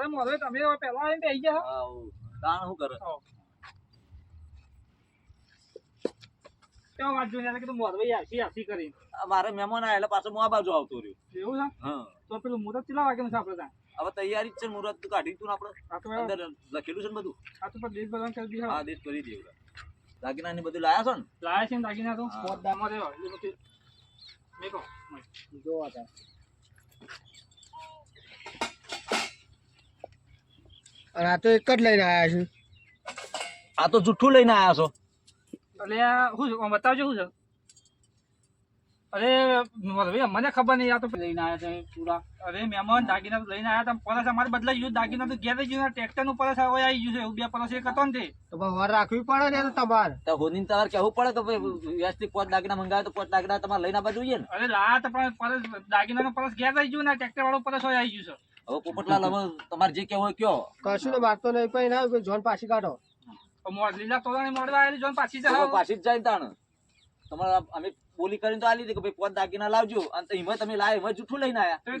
અરે મોરે તમે પેલા આવીને બેસી ગયા હા તાણ શું કરે કેવો વાત જોઈને કીધું મોરભાઈ આસી કરી મારે મહેમાન આયા એટલે પાછો હું આ બાજુ આવતો રહ્યો એવું છે હા તો પેલું મુહૂર્ત કેટલા વાગે છે આપણે ત્યાં હવે તૈયારી જ છે મુહૂર્ત તું કાઢી તું આપણે આ તો અંદર લખેલું છે ને બધું આ તો દેશ બધાને કરી દીધા હા દેશ કરી દેવું દાગીના ને બધું લાયા છો ને લાયા છે ને દાગીના તો સ્પોટ દામમાં રહ્યો એ બધું મેકો જોવા તા અને આ તો એક જ લઈને આવ્યા છે આ તો જુઠ્ઠું લઈને આયા છો એટલે શું છે બતાવજો શું છે અરે ભાઈ મને ખબર નહીં આ તો લઈને આવ્યા છે પૂરા અરે મહેમાન દાગીના તો લઈને આવ્યા હતા પરસ અમારે બદલાઈ ગયું દાગીના તો ઘેર ગયું ટ્રેક્ટર નું પરસ હવે આવી ગયું છે એવું બે પરસ એક હતો ને તો વાર રાખવી પડે ને તમારે તો હોની તમારે કેવું પડે કે ભાઈ વ્યવસ્થિત પોત દાગીના મંગાવે તો પોત દાગીના તમારે લઈને આવવા જોઈએ ને અરે લા તો પણ પરસ દાગીના નો પરસ ઘેર આવી ગયું ને ટ્રેક્ટર વાળો પરસ હોય આવી ગયું છે હવે પોપટલાલ હવે તમારે જે કેવું હોય કયો કશું ને મારતો નહીં પણ ના જોન પાછી કાઢો લીલા તોડા મોડવા આવેલી જોન પાછી જાય પાછી જ જાય ને તાણ તમારે અમે બોલી કરીને તો આલી દે કે ભાઈ પોત દાગીના લાવજો અને એમાં તમે લાવે એમાં જૂઠું લઈને આયા